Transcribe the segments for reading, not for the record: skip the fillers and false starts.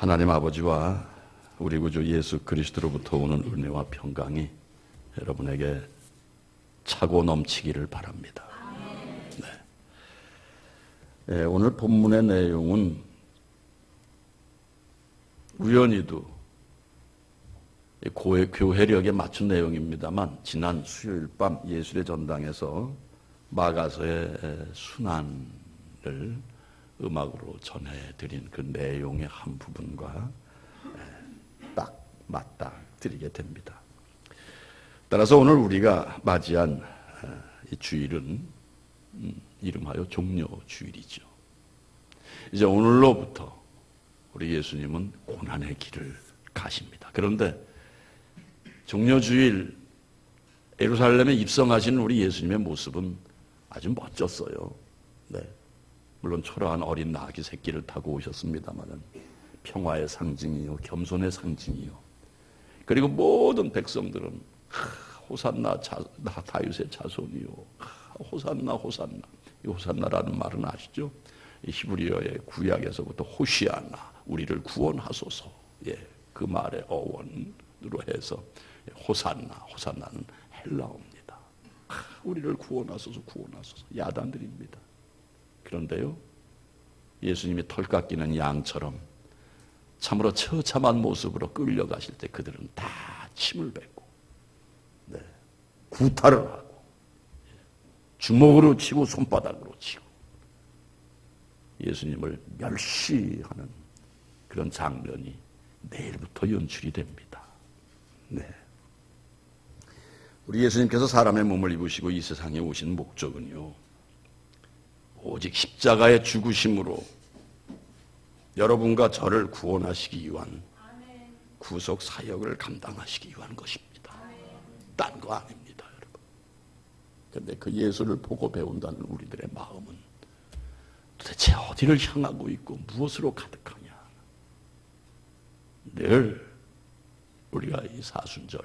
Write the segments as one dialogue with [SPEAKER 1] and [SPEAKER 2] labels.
[SPEAKER 1] 하나님 아버지와 우리 구주 예수 그리스도로부터 오는 은혜와 평강이 여러분에게 차고 넘치기를 바랍니다. 네. 오늘 본문의 내용은 우연히도 교회력에 맞춘 내용입니다만 지난 수요일 밤 예술의 전당에서 마가서의 순환을 음악으로 전해드린 그 내용의 한 부분과 딱 맞닿아 드리게 됩니다. 따라서 오늘 우리가 맞이한 이 주일은 이름하여 종려주일이죠. 이제 오늘로부터 우리 예수님은 고난의 길을 가십니다. 그런데 종려주일 예루살렘에 입성하시는 우리 예수님의 모습은 아주 멋졌어요. 네. 물론 초라한 어린 나귀 새끼를 타고 오셨습니다마는 평화의 상징이요, 겸손의 상징이요. 그리고 모든 백성들은 호산나 다윗의 자손이요, 호산나 호산나. 이 호산나라는 말은 아시죠? 히브리어의 구약에서부터 호시아나, 우리를 구원하소서. 예, 그 말의 어원으로 해서 호산나는 헬라어입니다. 우리를 구원하소서, 구원하소서. 야단들입니다. 그런데요, 예수님이 털 깎이는 양처럼 참으로 처참한 모습으로 끌려가실 때 그들은 다 침을 뱉고, 네, 구타를 하고, 주먹으로 치고 손바닥으로 치고, 예수님을 멸시하는 그런 장면이 내일부터 연출이 됩니다. 네. 우리 예수님께서 사람의 몸을 입으시고 이 세상에 오신 목적은요, 오직 십자가의 죽으심으로 여러분과 저를 구원하시기 위한 구속 사역을 감당하시기 위한 것입니다. 딴 거 아닙니다, 여러분. 그런데 그 예수를 보고 배운다는 우리들의 마음은 도대체 어디를 향하고 있고 무엇으로 가득하냐. 늘 우리가 이 사순절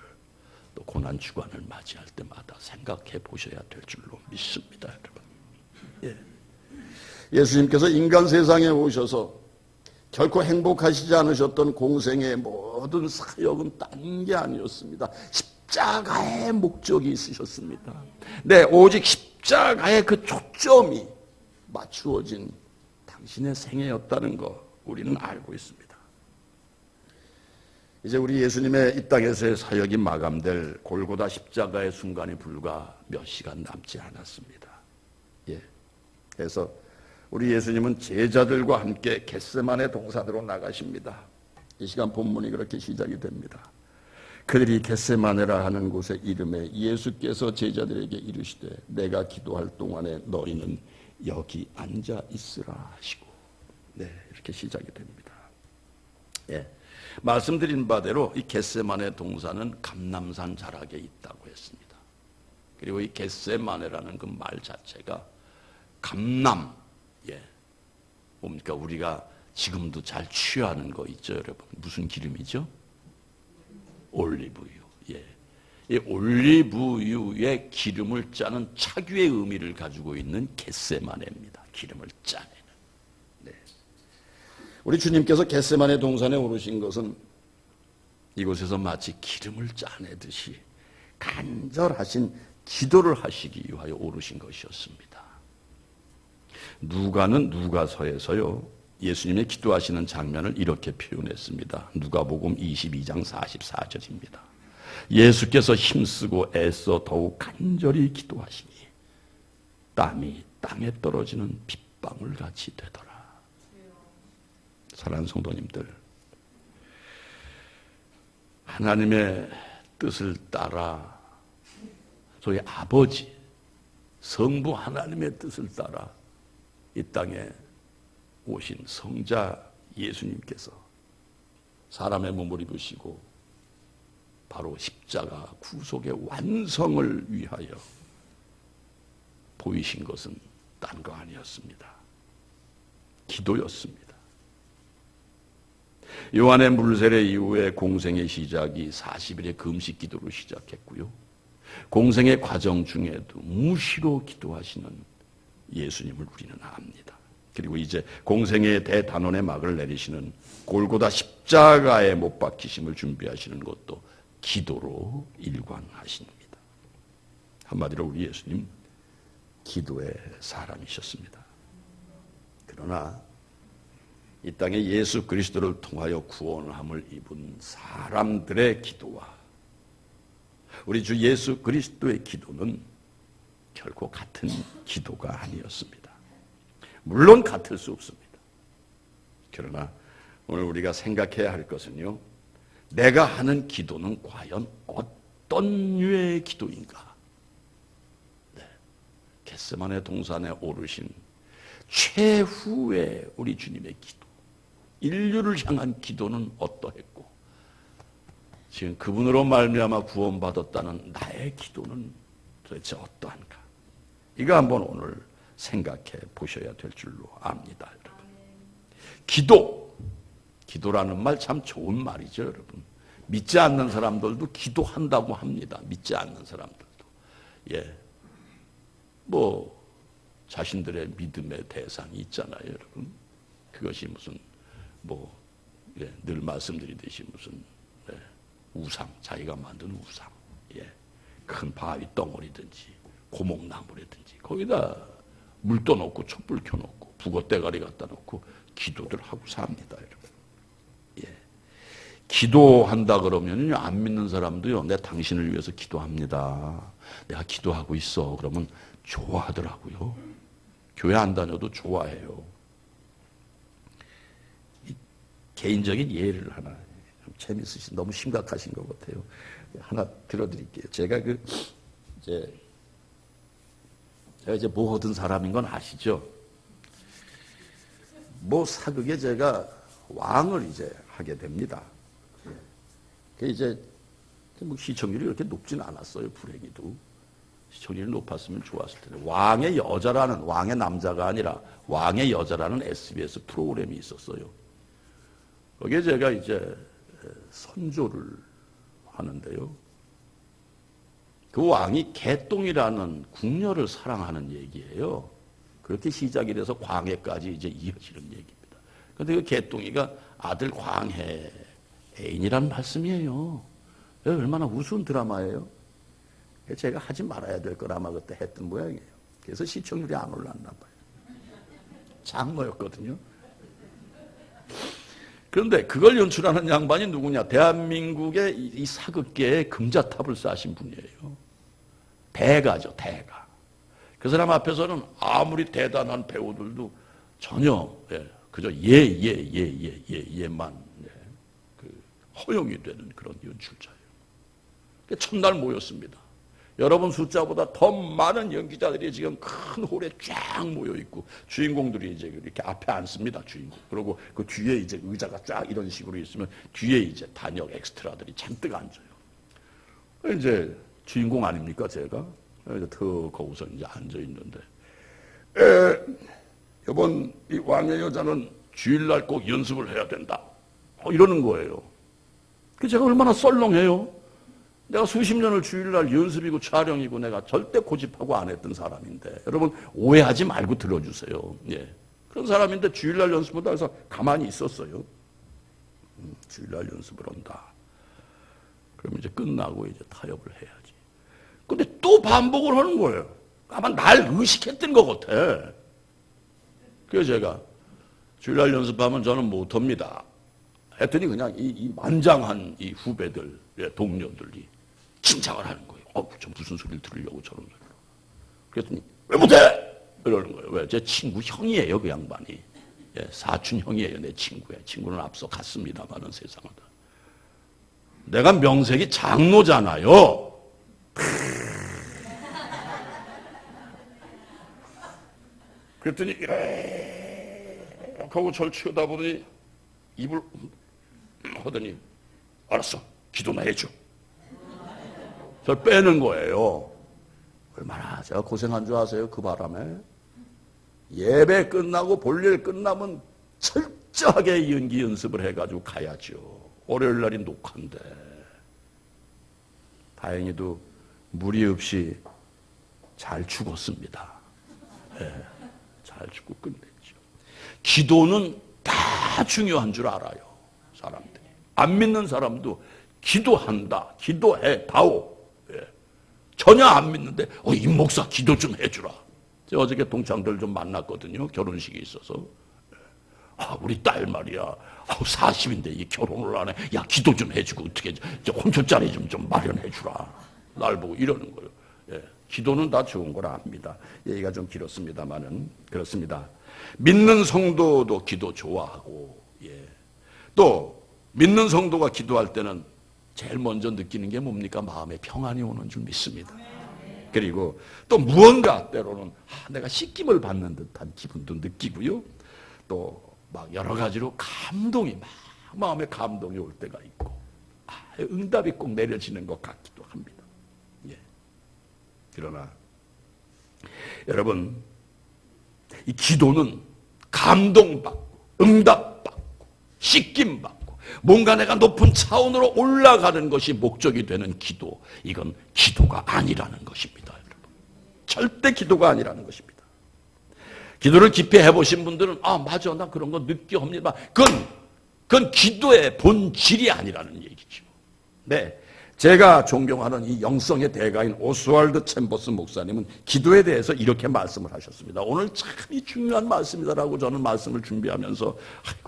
[SPEAKER 1] 또 고난 주간을 맞이할 때마다 생각해 보셔야 될 줄로 믿습니다, 여러분. 예. 예수님께서 인간 세상에 오셔서 결코 행복하시지 않으셨던 공생의 모든 사역은 딴 게 아니었습니다. 십자가의 목적이 있으셨습니다. 네, 오직 십자가의 그 초점이 맞추어진 당신의 생애였다는 거 우리는 알고 있습니다. 이제 우리 예수님의 이 땅에서의 사역이 마감될 골고다 십자가의 순간이 불과 몇 시간 남지 않았습니다. 예. 그래서 우리 예수님은 제자들과 함께 겟세마네 동산으로 나가십니다. 이 시간 본문이 그렇게 시작이 됩니다. 그들이 겟세마네라 하는 곳의 이름에 예수께서 제자들에게 이르시되 내가 기도할 동안에 너희는 여기 앉아 있으라 하시고, 네, 이렇게 시작이 됩니다. 예. 말씀드린 바대로 이 겟세마네 동산은 감람산 자락에 있다고 했습니다. 그리고 이 겟세마네라는 그 말 자체가 감람, 예, 뭡니까? 우리가 지금도 잘 취하는 거 있죠, 여러분. 무슨 기름이죠? 올리브유. 예, 이 올리브유의 기름을 짜는 차규의 의미를 가지고 있는 겟세마네입니다. 기름을 짜내는. 네. 우리 주님께서 겟세마네 동산에 오르신 것은 이곳에서 마치 기름을 짜내듯이 간절하신 기도를 하시기 위하여 오르신 것이었습니다. 누가는 누가서에서요, 예수님의 기도하시는 장면을 이렇게 표현했습니다. 누가복음 22장 44절입니다. 예수께서 힘쓰고 애써 더욱 간절히 기도하시니 땀이 땅에 떨어지는 빗방울 같이 되더라. 사랑하는 성도님들, 하나님의 뜻을 따라 저희 아버지 성부 하나님의 뜻을 따라 이 땅에 오신 성자 예수님께서 사람의 몸을 입으시고 바로 십자가 구속의 완성을 위하여 보이신 것은 딴 거 아니었습니다. 기도였습니다. 요한의 물세례 이후에 공생의 시작이 40일의 금식 기도로 시작했고요. 공생의 과정 중에도 무시로 기도하시는 예수님을 우리는 압니다. 그리고 이제 공생의 대단원의 막을 내리시는 골고다 십자가에 못 박히심을 준비하시는 것도 기도로 일관하십니다. 한마디로 우리 예수님 기도의 사람이셨습니다. 그러나 이 땅에 예수 그리스도를 통하여 구원함을 입은 사람들의 기도와 우리 주 예수 그리스도의 기도는 결코 같은 기도가 아니었습니다. 물론 같을 수 없습니다. 그러나 오늘 우리가 생각해야 할 것은요, 내가 하는 기도는 과연 어떤 류의 기도인가? 네. 겟세마네 동산에 오르신 최후의 우리 주님의 기도, 인류를 향한 기도는 어떠했고, 지금 그분으로 말미암아 구원받았다는 나의 기도는 도대체 어떠한가? 이거 한번 오늘 생각해 보셔야 될 줄로 압니다, 여러분. 기도라는 말 참 좋은 말이죠, 여러분. 믿지 않는 사람들도 기도한다고 합니다. 믿지 않는 사람들도. 예. 자신들의 믿음의 대상이 있잖아요, 여러분. 그것이 무슨, 늘 말씀드리듯이 무슨, 우상, 자기가 만든 우상. 예. 큰 바위 덩어리든지, 고목나무라든지, 거기다 물 떠놓고, 촛불 켜놓고, 북어대가리 갖다 놓고, 기도들 하고 삽니다, 여러분. 예. 기도한다 그러면요, 안 믿는 사람도요, 내 당신을 위해서 기도합니다. 내가 기도하고 있어. 그러면 좋아하더라고요. 교회 안 다녀도 좋아해요. 개인적인 예를 하나, 재밌으신, 너무 심각하신 것 같아요. 하나 들어드릴게요. 제가 이제 뭐 얻은 사람인 건 아시죠? 사극에 제가 왕을 이제 하게 됩니다. 그 이제 시청률이 그렇게 높진 않았어요, 불행히도. 시청률이 높았으면 좋았을 텐데. 왕의 남자가 아니라 왕의 여자라는 SBS 프로그램이 있었어요. 거기에 제가 이제 선조를 하는데요. 그 왕이 개똥이라는 궁녀를 사랑하는 얘기예요. 그렇게 시작이 돼서 광해까지 이제 이어지는 얘기입니다. 그런데 그 개똥이가 아들 광해 애인이라는 말씀이에요. 얼마나 우스운 드라마예요. 제가 하지 말아야 될 걸 아마 그때 했던 모양이에요. 그래서 시청률이 안 올랐나 봐요. 장모였거든요. 그런데 그걸 연출하는 양반이 누구냐? 대한민국의 이 사극계의 금자탑을 쌓으신 분이에요. 대가죠, 대가. 그 사람 앞에서는 아무리 대단한 배우들도 전혀 그저 예만 허용이 되는 그런 연출자예요. 첫날 모였습니다. 여러분 숫자보다 더 많은 연기자들이 지금 큰 홀에 쫙 모여 있고 주인공들이 이제 이렇게 앞에 앉습니다, 주인공. 그리고 그 뒤에 이제 의자가 쫙 이런 식으로 있으면 뒤에 이제 단역 엑스트라들이 잔뜩 앉아요. 이제 주인공 아닙니까, 제가? 이제 더 거기서 이제 앉아 있는데, 이번 이 왕의 여자는 주일날 꼭 연습을 해야 된다. 이러는 거예요. 그 제가 얼마나 썰렁해요. 내가 수십 년을 주일날 연습이고 촬영이고 내가 절대 고집하고 안 했던 사람인데, 여러분 오해하지 말고 들어주세요. 예. 그런 사람인데 주일날 연습한다 해서 가만히 있었어요. 주일날 연습을 한다. 그럼 이제 끝나고 이제 타협을 해야지. 근데 또 반복을 하는 거예요. 아마 날 의식했던 것 같아. 그래서 제가 주일날 연습하면 저는 못합니다. 했더니 그냥 이 만장한 이 후배들, 동료들이 칭찬을 하는 거예요. 저 무슨 소리를 들으려고 저런 소리를. 그랬더니 왜 못해? 이러는 거예요. 왜? 제 친구 형이에요, 그 양반이. 사촌 형이에요, 내 친구예요. 친구는 앞서 갔습니다만은 세상을. 내가 명색이 장로잖아요. 그랬더니 하고 저를 쳐다보더니 입을 하더니 알았어, 기도나 해줘. 저를 빼는 거예요. 얼마나 제가 고생한 줄 아세요? 그 바람에. 예배 끝나고 볼일 끝나면 철저하게 연기 연습을 해가지고 가야죠. 월요일 날이 녹화인데. 다행히도 무리 없이 잘 죽었습니다. 잘 죽고 끝냈죠. 기도는 다 중요한 줄 알아요. 사람들이. 안 믿는 사람도 기도한다, 기도해 다오. 예. 전혀 안 믿는데 임 목사 기도 좀 해주라. 제가 어저께 동창들 좀 만났거든요. 결혼식이 있어서. 우리 딸 말이야. 40인데 이 결혼을 안 해. 야, 기도 좀 해주고 어떻게 혼초자리 좀 마련해주라. 날 보고 이러는 거예요. 예. 기도는 다 좋은 걸 압니다. 얘기가 좀 길었습니다만은 그렇습니다. 믿는 성도도 기도 좋아하고, 예. 또 믿는 성도가 기도할 때는 제일 먼저 느끼는 게 뭡니까? 마음에 평안이 오는 줄 믿습니다. 그리고 또 무언가 때로는 내가 씻김을 받는 듯한 기분도 느끼고요. 또 막 여러 가지로 감동이 막 마음에 감동이 올 때가 있고, 응답이 꼭 내려지는 것 같기도 합니다. 예. 그러나 여러분, 이 기도는 감동받고 응답받고 씻김받고 뭔가 내가 높은 차원으로 올라가는 것이 목적이 되는 기도, 이건 기도가 아니라는 것입니다. 여러분. 절대 기도가 아니라는 것입니다. 기도를 깊이 해보신 분들은 맞아, 나 그런 거 느껴합니다. 그건 기도의 본질이 아니라는 얘기죠. 네, 제가 존경하는 이 영성의 대가인 오스왈드 챔버스 목사님은 기도에 대해서 이렇게 말씀을 하셨습니다. 오늘 참 중요한 말씀이다라고 저는 말씀을 준비하면서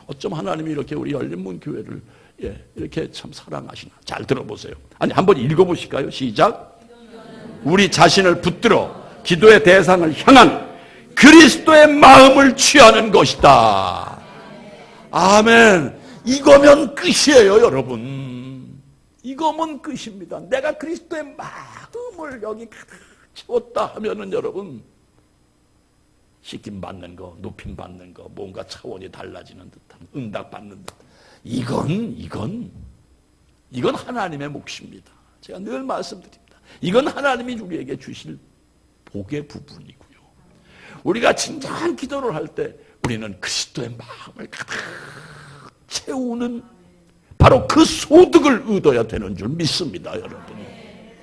[SPEAKER 1] 어쩜 하나님이 이렇게 우리 열린문 교회를 이렇게 참 사랑하시나. 잘 들어보세요. 한번 읽어보실까요? 시작. 우리 자신을 붙들어 기도의 대상을 향한 그리스도의 마음을 취하는 것이다. 아멘. 이거면 끝이에요, 여러분. 이거면 끝입니다. 내가 그리스도의 마음을 여기 가득 채웠다 하면은 여러분, 씻김 받는 거, 높임 받는 거, 뭔가 차원이 달라지는 듯한, 응답 받는 듯한. 이건 하나님의 몫입니다. 제가 늘 말씀드립니다. 이건 하나님이 우리에게 주실 복의 부분이고요. 우리가 진정한 기도를 할 때 우리는 그리스도의 마음을 가득 채우는 바로 그 소득을 얻어야 되는 줄 믿습니다, 여러분.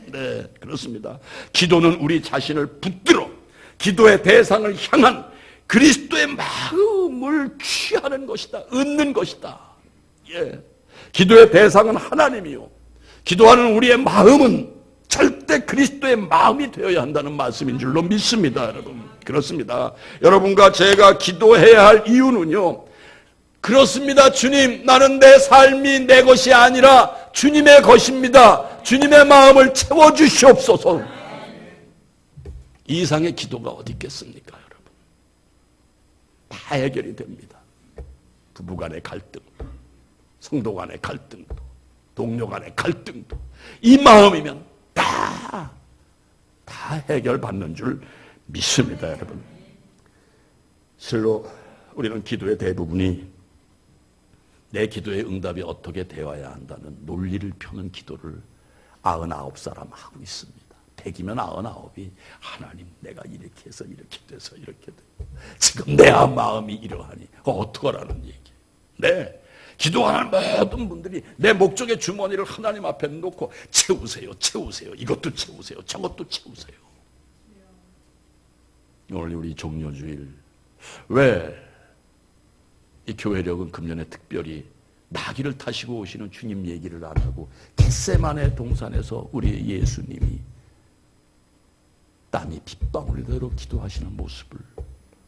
[SPEAKER 1] 네, 그렇습니다. 기도는 우리 자신을 붙들어 기도의 대상을 향한 그리스도의 마음을 취하는 것이다, 얻는 것이다. 예, 기도의 대상은 하나님이요, 기도하는 우리의 마음은 절대 그리스도의 마음이 되어야 한다는 말씀인 줄로 믿습니다, 여러분. 그렇습니다. 여러분과 제가 기도해야 할 이유는요, 그렇습니다. 주님, 나는 내 삶이 내 것이 아니라 주님의 것입니다. 주님의 마음을 채워주시옵소서. 이 이상의 기도가 어디 있겠습니까, 여러분? 다 해결이 됩니다. 부부 간의 갈등도, 성도 간의 갈등도, 동료 간의 갈등도, 이 마음이면 다 해결받는 줄 믿습니다, 여러분. 실로 우리는 기도의 대부분이 내 기도의 응답이 어떻게 되어야 한다는 논리를 펴는 기도를 99사람 하고 있습니다. 100이면 99이 하나님, 내가 이렇게 해서 이렇게 돼서 이렇게 되고 지금 내 마음이 이러하니 어떡하라는 얘기. 네, 기도하는 모든 분들이 내 목적의 주머니를 하나님 앞에 놓고 채우세요, 채우세요, 이것도 채우세요, 저것도 채우세요. 오늘 우리 종료주일, 왜 이 교회력은 금년에 특별히 나귀를 타시고 오시는 주님 얘기를 안 하고 겟세마네 동산에서 우리 예수님이 땀이 빗방울대로 기도하시는 모습을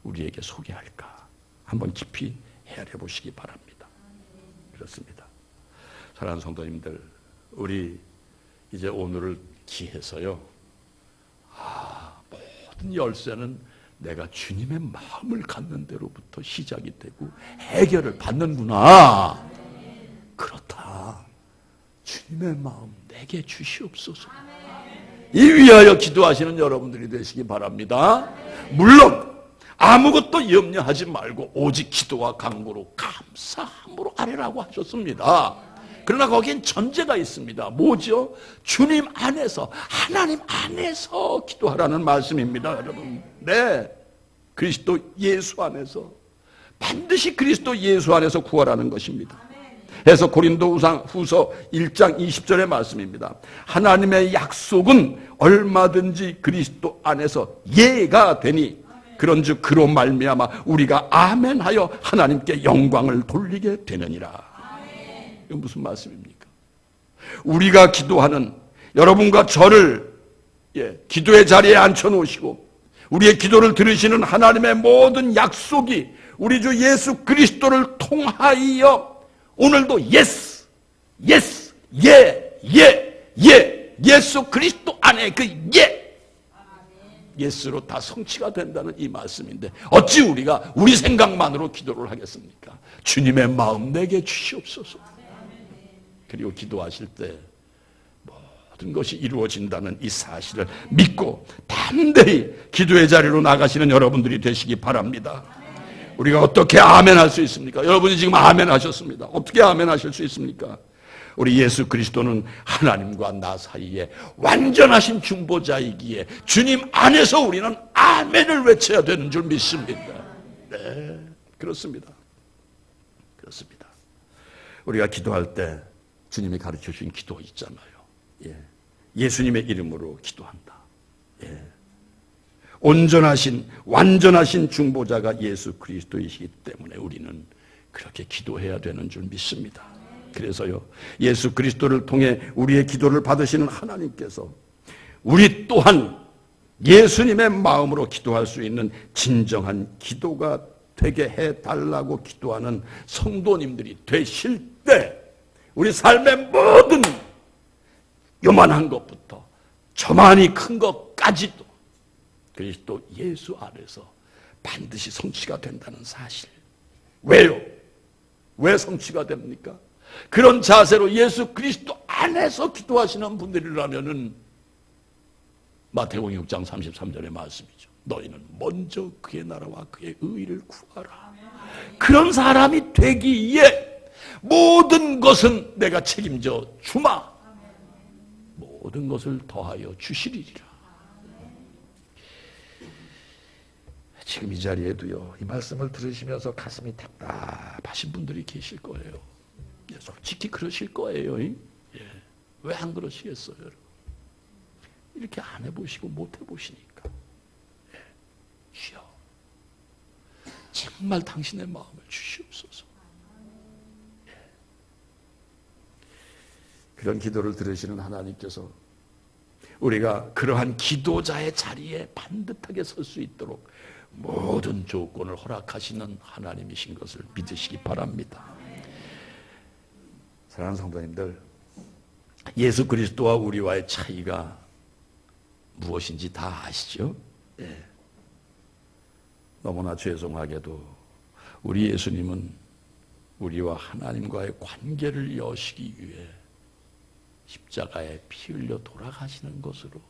[SPEAKER 1] 우리에게 소개할까? 한번 깊이 헤아려 보시기 바랍니다. 그렇습니다. 사랑하는 성도님들, 우리 이제 오늘을 기해서요, 모든 열쇠는 내가 주님의 마음을 갖는 데로부터 시작이 되고 해결을 받는구나. 그렇다. 주님의 마음 내게 주시옵소서. 이 위하여 기도하시는 여러분들이 되시기 바랍니다. 물론 아무것도 염려하지 말고 오직 기도와 간구로 감사함으로 아뢰라고 하셨습니다. 그러나 거기엔 전제가 있습니다. 뭐죠? 주님 안에서, 하나님 안에서 기도하라는 말씀입니다, 여러분. 네, 그리스도 예수 안에서, 반드시 그리스도 예수 안에서 구하라는 것입니다. 그래서 고린도후서 1장 20절의 말씀입니다. 하나님의 약속은 얼마든지 그리스도 안에서 예가 되니 그런즉 그로 말미암아 우리가 아멘하여 하나님께 영광을 돌리게 되느니라. 이건 무슨 말씀입니까? 우리가 기도하는 여러분과 저를 기도의 자리에 앉혀놓으시고 우리의 기도를 들으시는 하나님의 모든 약속이 우리 주 예수 그리스도를 통하여 오늘도 예스, 예스, 예수 그리스도 안에 그 예스로 다 성취가 된다는 이 말씀인데 어찌 우리가 우리 생각만으로 기도를 하겠습니까? 주님의 마음 내게 주시옵소서. 그리고 기도하실 때 모든 것이 이루어진다는 이 사실을 믿고 담대히 기도의 자리로 나가시는 여러분들이 되시기 바랍니다. 우리가 어떻게 아멘할 수 있습니까? 여러분이 지금 아멘하셨습니다. 어떻게 아멘하실 수 있습니까? 우리 예수 그리스도는 하나님과 나 사이에 완전하신 중보자이기에 주님 안에서 우리는 아멘을 외쳐야 되는 줄 믿습니다. 네, 그렇습니다. 그렇습니다. 우리가 기도할 때 주님이 가르쳐 주신 기도 있잖아요. 예수님의 이름으로 기도한다. 온전하신 완전하신 중보자가 예수 그리스도이시기 때문에 우리는 그렇게 기도해야 되는 줄 믿습니다. 그래서요, 예수 그리스도를 통해 우리의 기도를 받으시는 하나님께서 우리 또한 예수님의 마음으로 기도할 수 있는 진정한 기도가 되게 해달라고 기도하는 성도님들이 되실 때 우리 삶의 모든 요만한 것부터 저만이 큰 것까지도 그리스도 예수 안에서 반드시 성취가 된다는 사실. 왜요? 왜 성취가 됩니까? 그런 자세로 예수 그리스도 안에서 기도하시는 분들이라면은 마태복음 6장 33절의 말씀이죠. 너희는 먼저 그의 나라와 그의 의를 구하라. 그런 사람이 되기에 모든 것은 내가 책임져 주마. 모든 것을 더하여 주시리라. 지금 이 자리에도요, 이 말씀을 들으시면서 가슴이 답답하신 분들이 계실 거예요. 솔직히 그러실 거예요. 왜 안 그러시겠어요, 여러분? 이렇게 안 해보시고 못 해보시니까. 주여, 정말 당신의 마음을 주시옵소서. 그런 기도를 들으시는 하나님께서 우리가 그러한 기도자의 자리에 반듯하게 설 수 있도록 모든 조건을 허락하시는 하나님이신 것을 믿으시기 바랍니다. 사랑하는 성도님들, 예수 그리스도와 우리와의 차이가 무엇인지 다 아시죠? 너무나 죄송하게도 우리 예수님은 우리와 하나님과의 관계를 여시기 위해 십자가에 피 흘려 돌아가시는 것으로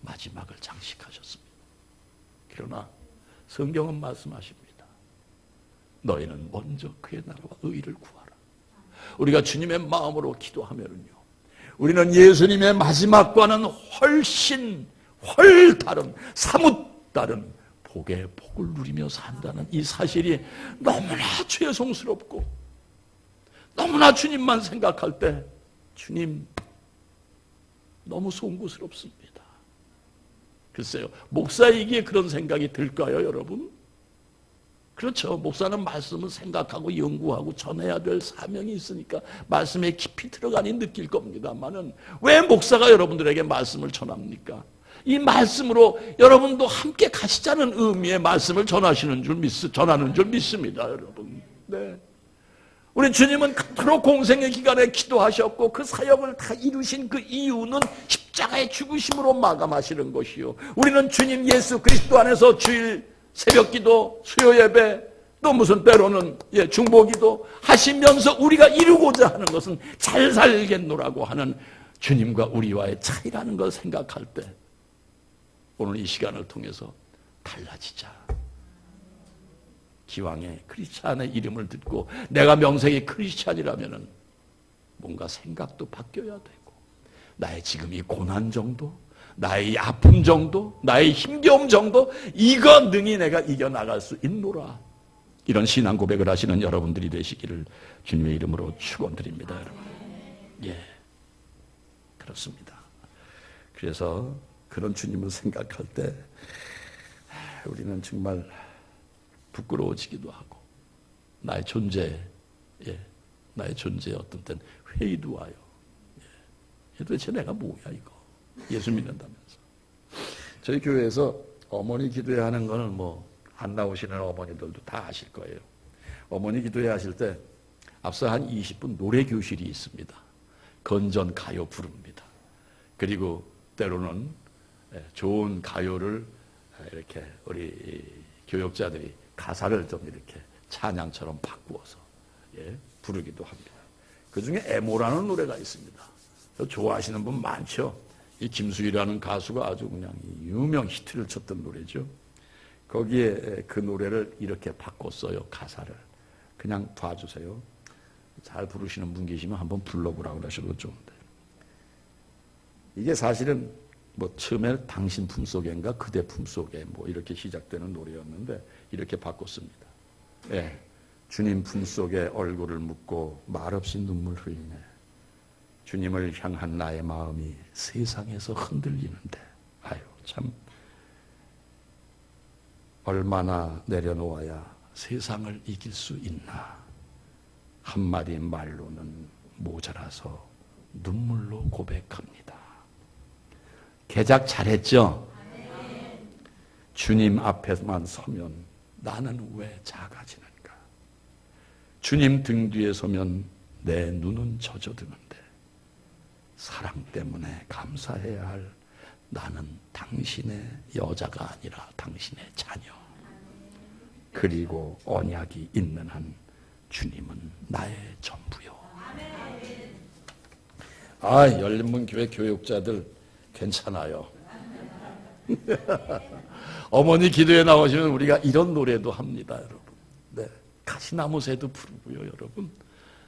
[SPEAKER 1] 마지막을 장식하셨습니다. 그러나 성경은 말씀하십니다. 너희는 먼저 그의 나라와 의를 구하라. 우리가 주님의 마음으로 기도하면요, 우리는 예수님의 마지막과는 훨씬 다른, 사뭇 다른 복의 복을 누리며 산다는 이 사실이 너무나 죄송스럽고 너무나 주님만 생각할 때 주님 너무 송구스럽습니다. 글쎄요, 목사이기에 그런 생각이 들까요, 여러분? 그렇죠. 목사는 말씀을 생각하고 연구하고 전해야 될 사명이 있으니까 말씀에 깊이 들어가니 느낄 겁니다만은 왜 목사가 여러분들에게 말씀을 전합니까? 이 말씀으로 여러분도 함께 가시자는 의미의 말씀을 전하는 줄 믿습니다, 여러분. 네. 우리 주님은 그토록 공생의 기간에 기도하셨고 그 사역을 다 이루신 그 이유는 십자가의 죽으심으로 마감하시는 것이요, 우리는 주님 예수 그리스도 안에서 주일 새벽기도, 수요예배, 또 무슨 때로는 중보기도 하시면서 우리가 이루고자 하는 것은 잘 살겠노라고 하는 주님과 우리와의 차이라는 걸 생각할 때 오늘 이 시간을 통해서 달라지자. 기왕에 크리스찬의 이름을 듣고 내가 명색이 크리스찬이라면은 뭔가 생각도 바뀌어야 되고, 나의 지금 이 고난 정도, 나의 아픔 정도, 나의 힘겨움 정도, 이거 능히 내가 이겨나갈 수 있노라. 이런 신앙 고백을 하시는 여러분들이 되시기를 주님의 이름으로 축원드립니다, 여러분. 그렇습니다. 그래서 그런 주님을 생각할 때 우리는 정말 부끄러워지기도 하고 나의 존재에 어떤 때는 회의도 와요. 도대체 내가 뭐야 이거 예수 믿는다면서. 저희 교회에서 어머니 기도회 하는 거는 안 나오시는 어머니들도 다 아실 거예요. 어머니 기도회 하실 때 앞서 한 20분 노래 교실이 있습니다. 건전 가요 부릅니다. 그리고 때로는 좋은 가요를 이렇게 우리 교역자들이 가사를 좀 이렇게 찬양처럼 바꾸어서 부르기도 합니다. 그 중에 애모라는 노래가 있습니다. 좋아하시는 분 많죠. 이 김수희라는 가수가 아주 그냥 유명 히트를 쳤던 노래죠. 거기에 그 노래를 이렇게 바꿨어요. 가사를. 그냥 봐주세요. 잘 부르시는 분 계시면 한번 불러보라고 그러셔도 좋은데. 이게 사실은 처음에 당신 품속인가 그대 품속에 이렇게 시작되는 노래였는데 이렇게 바꿨습니다. 주님 품속에 얼굴을 묻고 말없이 눈물 흘리네. 주님을 향한 나의 마음이 세상에서 흔들리는데 아유 참 얼마나 내려놓아야 세상을 이길 수 있나. 한마디 말로는 모자라서 눈물로 고백합니다. 개작 잘했죠? 주님 앞에만 서면 나는 왜 작아지는가? 주님 등 뒤에 서면 내 눈은 젖어드는데 사랑 때문에 감사해야 할 나는 당신의 여자가 아니라 당신의 자녀. 그리고 언약이 있는 한 주님은 나의 전부요. 열린문 교회 교육자들 괜찮아요. 어머니 기도에 나오시면 우리가 이런 노래도 합니다, 여러분. 네, 가시나무새도 부르고요, 여러분.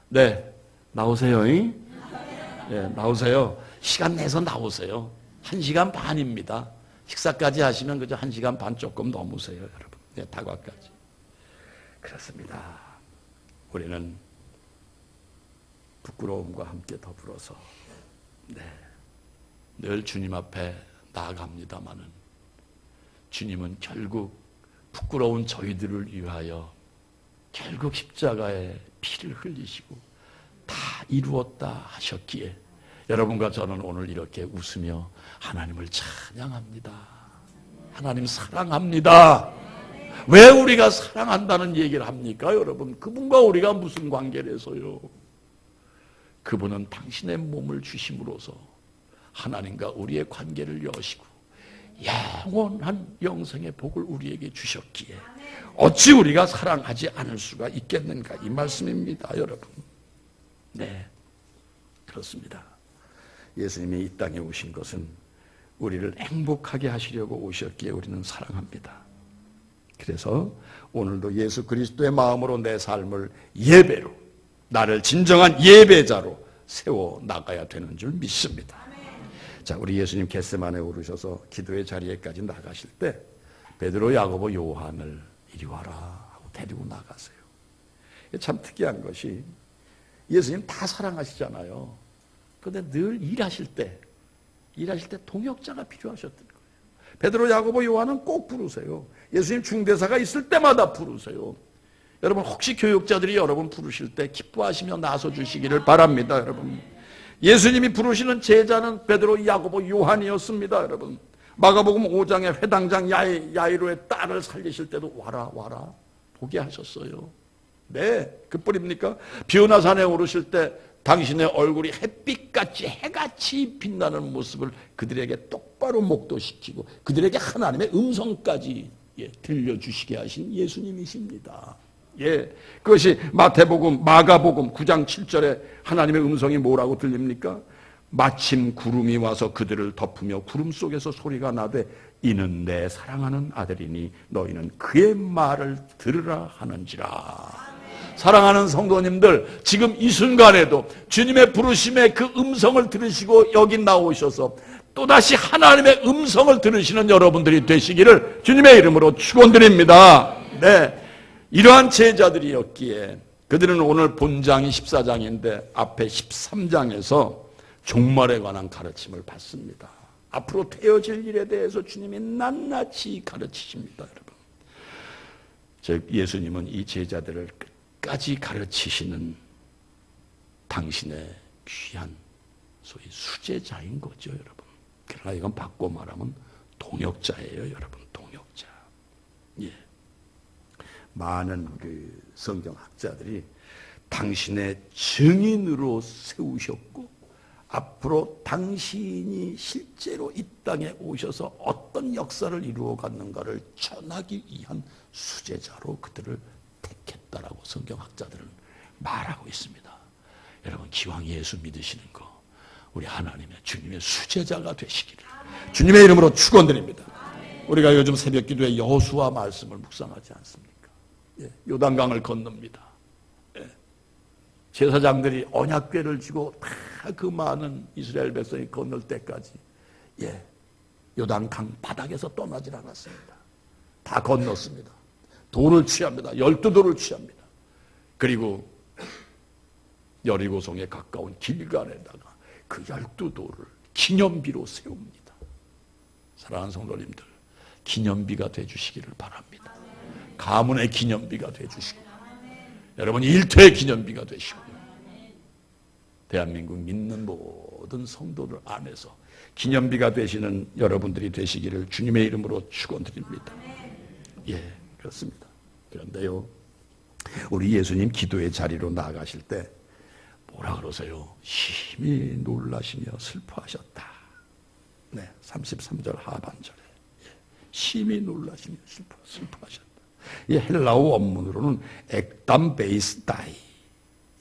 [SPEAKER 1] 네, 나오세요. 네, 나오세요. 시간 내서 나오세요. 1시간 반입니다. 식사까지 하시면 그저 1시간 반 조금 넘으세요, 여러분. 네, 다과까지. 그렇습니다. 우리는 부끄러움과 함께 더불어서 늘 주님 앞에 나아갑니다마는 주님은 결국 부끄러운 저희들을 위하여 결국 십자가에 피를 흘리시고 다 이루었다 하셨기에 여러분과 저는 오늘 이렇게 웃으며 하나님을 찬양합니다. 하나님 사랑합니다. 왜 우리가 사랑한다는 얘기를 합니까, 여러분? 그분과 우리가 무슨 관계라서요? 그분은 당신의 몸을 주심으로써 하나님과 우리의 관계를 여시고 영원한 영생의 복을 우리에게 주셨기에 어찌 우리가 사랑하지 않을 수가 있겠는가, 이 말씀입니다, 여러분. 네, 그렇습니다. 예수님이 이 땅에 오신 것은 우리를 행복하게 하시려고 오셨기에 우리는 사랑합니다. 그래서 오늘도 예수 그리스도의 마음으로 내 삶을 예배로, 나를 진정한 예배자로 세워 나가야 되는 줄 믿습니다. 자, 우리 예수님 겟세마네에 오르셔서 기도의 자리에까지 나가실 때 베드로, 야고보, 요한을 이리 와라 하고 데리고 나가세요. 참 특이한 것이 예수님 다 사랑하시잖아요. 그런데 늘 일하실 때 동역자가 필요하셨던 거예요. 베드로, 야고보, 요한은 꼭 부르세요. 예수님 중대사가 있을 때마다 부르세요. 여러분 혹시 교육자들이 여러분 부르실 때 기뻐하시며 나서주시기를 바랍니다. 여러분 예수님이 부르시는 제자는 베드로, 야고보, 요한이었습니다. 여러분 마가복음 5장에 회당장 야이로의 딸을 살리실 때도 와라 보게 하셨어요. 네, 그뿐입니까? 비오나산에 오르실 때 당신의 얼굴이 햇빛같이 해같이 빛나는 모습을 그들에게 똑바로 목도시키고 그들에게 하나님의 음성까지 들려주시게 하신 예수님이십니다. 그것이 마태복음, 마가복음 9장 7절에 하나님의 음성이 뭐라고 들립니까? 마침 구름이 와서 그들을 덮으며 구름 속에서 소리가 나되 이는 내 사랑하는 아들이니 너희는 그의 말을 들으라 하는지라. 사랑하는 성도님들, 지금 이 순간에도 주님의 부르심의 그 음성을 들으시고 여기 나오셔서 또다시 하나님의 음성을 들으시는 여러분들이 되시기를 주님의 이름으로 축원드립니다. 네, 이러한 제자들이었기에 그들은 오늘 본장이 14장인데 앞에 13장에서 종말에 관한 가르침을 받습니다. 앞으로 되어질 일에 대해서 주님이 낱낱이 가르치십니다, 여러분. 즉 예수님은 이 제자들을 끝까지 가르치시는 당신의 귀한 소위 수제자인 거죠, 여러분. 그러나 이건 바꿔 말하면 동역자예요, 여러분. 동역자. 예. 많은 성경 학자들이 당신의 증인으로 세우셨고 앞으로 당신이 실제로 이 땅에 오셔서 어떤 역사를 이루어 갔는가를 전하기 위한 수제자로 그들을 택했다라고 성경 학자들은 말하고 있습니다. 여러분, 기왕 예수 믿으시는 거 우리 하나님의 주님의 수제자가 되시기를 주님의 이름으로 축원드립니다. 우리가 요즘 새벽 기도에 여호수아 말씀을 묵상하지 않습니까? 예, 요단강을 건넙니다. 예, 제사장들이 언약궤를 쥐고 다 그 많은 이스라엘 백성이 건널 때까지 요단강 바닥에서 떠나질 않았습니다. 다 건넜습니다. 돌을 취합니다. 12돌을 취합니다. 그리고 여리고성에 가까운 길갈에다가 그 12돌을 기념비로 세웁니다. 사랑하는 성도님들, 기념비가 되주시기를 바랍니다. 가문의 기념비가 되주시고 여러분 일터의 기념비가 되시고요. 대한민국 믿는 모든 성도들 안에서 기념비가 되시는 여러분들이 되시기를 주님의 이름으로 축원드립니다. 예, 그렇습니다. 그런데요, 우리 예수님 기도의 자리로 나아가실 때 뭐라 그러세요? 심히 놀라시며 슬퍼하셨다. 네, 33절 하반절에 심히 놀라시며 슬퍼하셨다. 이 헬라어 원문으로는 액담 베이스 다이,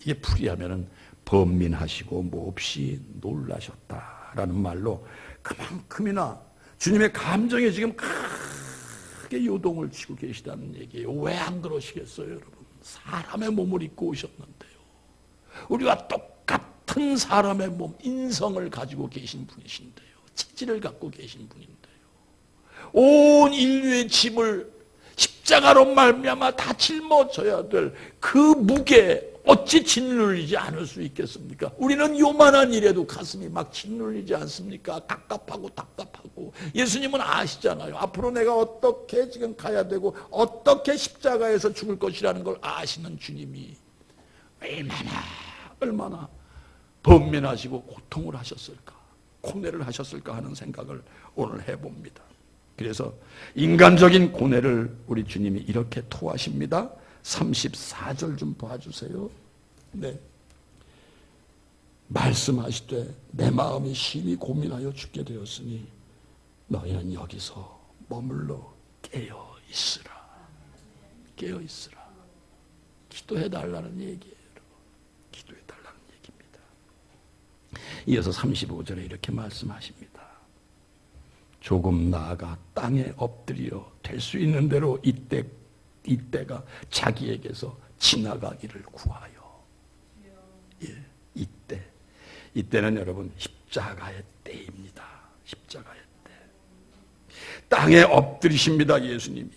[SPEAKER 1] 이게 풀이하면은 번민하시고 몹시 놀라셨다라는 말로 그만큼이나 주님의 감정에 지금 크게 요동을 치고 계시다는 얘기예요. 왜 안 그러시겠어요, 여러분? 사람의 몸을 입고 오셨는데요. 우리와 똑같은 사람의 몸, 인성을 가지고 계신 분이신데요. 체질을 갖고 계신 분인데요. 온 인류의 짐을 십자가로 말미암아 다 짊어져야 될 그 무게 어찌 짓눌리지 않을 수 있겠습니까? 우리는 요만한 일에도 가슴이 막 짓눌리지 않습니까? 갑갑하고 답답하고. 예수님은 아시잖아요. 앞으로 내가 어떻게 지금 가야 되고 어떻게 십자가에서 죽을 것이라는 걸 아시는 주님이 얼마나 번민하시고 고통을 하셨을까, 고뇌를 하셨을까 하는 생각을 오늘 해봅니다. 그래서 인간적인 고뇌를 우리 주님이 이렇게 토하십니다. 34절 좀 봐주세요. 네. 말씀하시되 내 마음이 심히 고민하여 죽게 되었으니 너희는 여기서 머물러 깨어 있으라. 깨어 있으라. 기도해 달라는 얘기예요. 기도해 달라는 얘기입니다. 이어서 35절에 이렇게 말씀하십니다. 조금 나아가 땅에 엎드려 될 수 있는 대로 이때가 자기에게서 지나가기를 구하여. 예, 이때는 여러분 십자가의 때입니다. 십자가의 때. 땅에 엎드리십니다, 예수님이.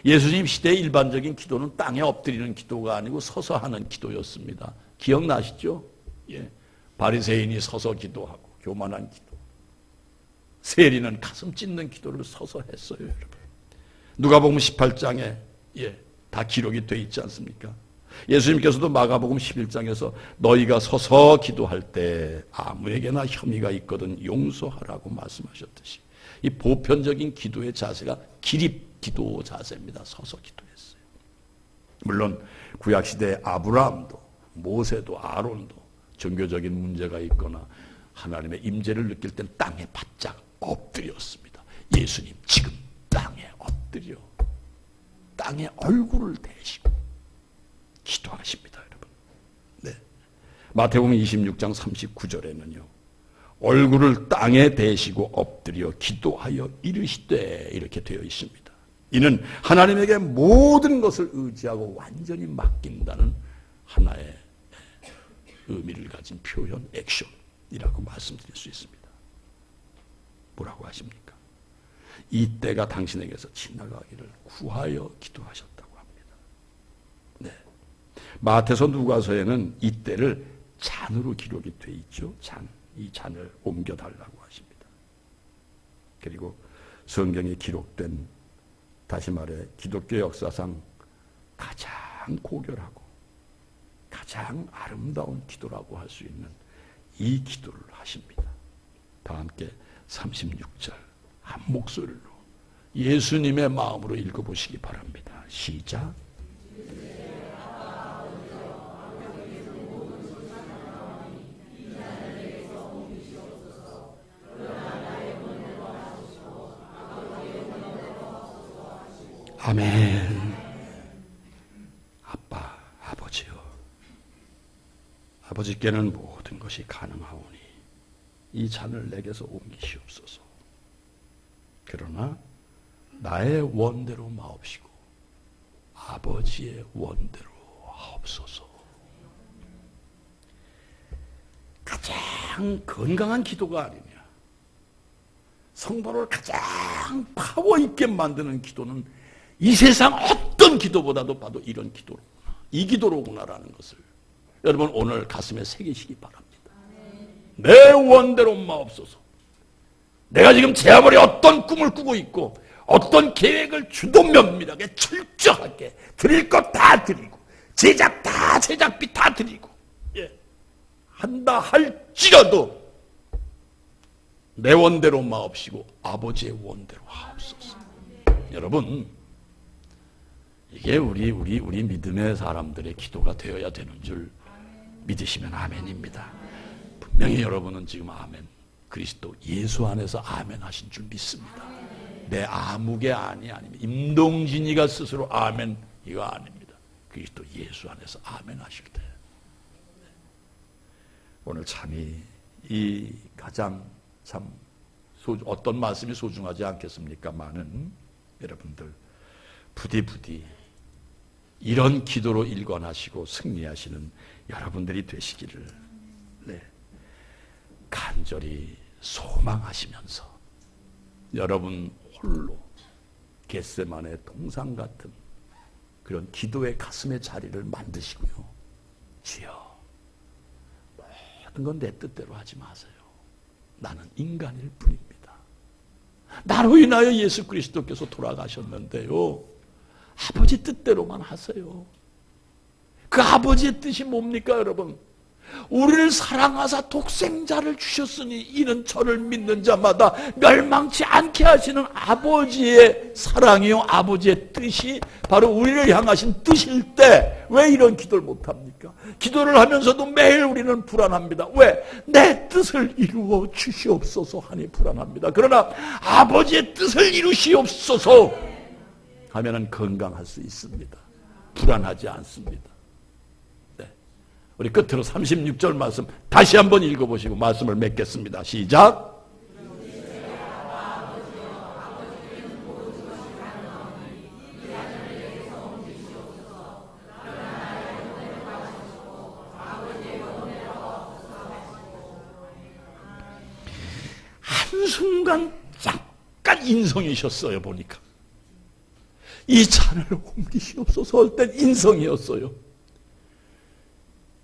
[SPEAKER 1] 예수님 시대의 일반적인 기도는 땅에 엎드리는 기도가 아니고 서서 하는 기도였습니다. 기억나시죠? 예. 바리새인이 서서 기도하고 교만한 기도. 세리는 가슴 찢는 기도를 서서 했어요, 여러분. 누가복음 18장에 다 기록이 돼 있지 않습니까? 예수님께서도 마가복음 11장에서 너희가 서서 기도할 때 아무에게나 혐의가 있거든 용서하라고 말씀하셨듯이 이 보편적인 기도의 자세가 기립 기도 자세입니다. 서서 기도했어요. 물론 구약시대의 아브라함도 모세도 아론도 종교적인 문제가 있거나 하나님의 임재를 느낄 땐 땅에 바짝 엎드렸습니다. 예수님 지금 땅에 엎드려 땅에 얼굴을 대시고 기도하십니다, 여러분. 네. 마태복음 26장 39절에는요. 얼굴을 땅에 대시고 엎드려 기도하여 이르시되 이렇게 되어 있습니다. 이는 하나님에게 모든 것을 의지하고 완전히 맡긴다는 하나의 의미를 가진 표현, 액션이라고 말씀드릴 수 있습니다. 뭐라고 하십니까? 이때가 당신에게서 지나가기를 구하여 기도하셨다고 합니다. 네. 마태서 누가서에는 이때를 잔으로 기록이 돼 있죠. 잔. 이 잔을 옮겨달라고 하십니다. 그리고 성경에 기록된, 다시 말해 기독교 역사상 가장 고결하고 가장 아름다운 기도라고 할 수 있는 이 기도를 하십니다. 다 함께 36절 한 목소리로 예수님의 마음으로 읽어보시기 바랍니다. 시작. 아멘. 아빠, 아버지요. 아버지께는 모든 것이 가능하오니 이 잔을 내게서 옮기시옵소서. 그러나 나의 원대로 마옵시고 아버지의 원대로 하옵소서. 가장 건강한 기도가 아니냐. 성도를 가장 파워 있게 만드는 기도는 이 세상 어떤 기도보다도 봐도 이런 기도로구나. 이 기도로구나라는 것을 여러분 오늘 가슴에 새기시기 바랍니다. 내 원대로 마옵소서. 내가 지금 제 아무리 어떤 꿈을 꾸고 있고 어떤 계획을 주도 면밀하게 철저하게 드릴 것 다 드리고 제작 다 제작비 다 드리고 한다 할지라도 내 원대로 마옵시고 아버지의 원대로 하옵소서. 여러분 이게 우리 믿음의 사람들의 기도가 되어야 되는 줄 믿으시면 아멘입니다. 분명히 여러분은 지금 아멘, 그리스도 예수 안에서 아멘 하신 줄 믿습니다. 내 아무개 아니면 임동진이가 스스로 아멘 이거 아닙니다. 그리스도 예수 안에서 아멘 하실 때 오늘 참이 이 가장 참 어떤 말씀이 소중하지 않겠습니까마는 여러분들 부디 이런 기도로 일관하시고 승리하시는 여러분들이 되시기를 간절히 소망하시면서 여러분 홀로 겟세마네 동상 같은 그런 기도의 가슴의 자리를 만드시고요. 주여, 모든 건 내 뜻대로 하지 마세요. 나는 인간일 뿐입니다. 나로 인하여 예수 그리스도께서 돌아가셨는데요. 아버지 뜻대로만 하세요. 그 아버지의 뜻이 뭡니까, 여러분? 우리를 사랑하사 독생자를 주셨으니 이는 저를 믿는 자마다 멸망치 않게 하시는 아버지의 사랑이요, 아버지의 뜻이 바로 우리를 향하신 뜻일 때 왜 이런 기도를 못합니까? 기도를 하면서도 매일 우리는 불안합니다. 왜? 내 뜻을 이루어 주시옵소서 하니 불안합니다. 그러나 아버지의 뜻을 이루시옵소서 하면은 건강할 수 있습니다. 불안하지 않습니다. 우리 끝으로 36절 말씀 다시 한번 읽어보시고 말씀을 맺겠습니다. 시작. 한순간 잠깐 인성이셨어요. 보니까 이 잔을 옮기시옵소서 할 땐 인성이었어요.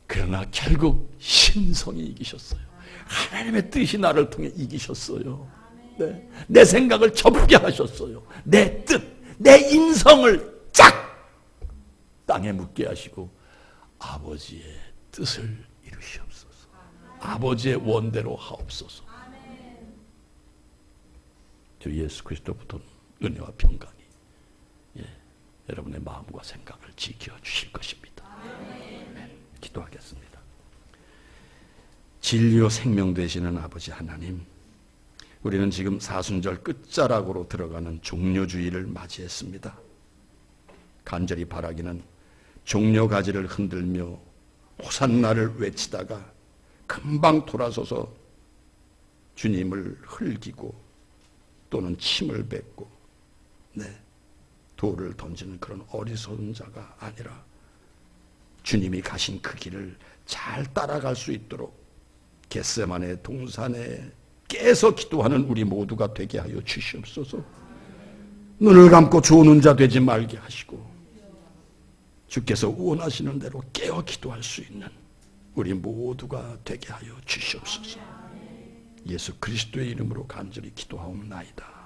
[SPEAKER 1] 그러나 결국 신성이 이기셨어요. 하나님의 뜻이 나를 통해 이기셨어요. 네. 내 생각을 접게 하셨어요. 내 뜻, 내 인성을 쫙 땅에 묻게 하시고 아버지의 뜻을 이루시옵소서. 아버지의 원대로 하옵소서. 주 예수 그리스도부터 은혜와 평강이 여러분의 마음과 생각을 지켜주실 것입니다. 기도하겠습니다. 진리요 생명 되시는 아버지 하나님, 우리는 지금 사순절 끝자락으로 들어가는 종려주의를 맞이했습니다. 간절히 바라기는 종려가지를 흔들며 호산나를 외치다가 금방 돌아서서 주님을 흘기고 또는 침을 뱉고 돌을 던지는 그런 어리석은 자가 아니라 주님이 가신 그 길을 잘 따라갈 수 있도록 겟세마네 동산에 깨서 기도하는 우리 모두가 되게 하여 주시옵소서. 눈을 감고 조는 자 되지 말게 하시고 주께서 원하시는 대로 깨어 기도할 수 있는 우리 모두가 되게 하여 주시옵소서. 예수 그리스도의 이름으로 간절히 기도하옵나이다.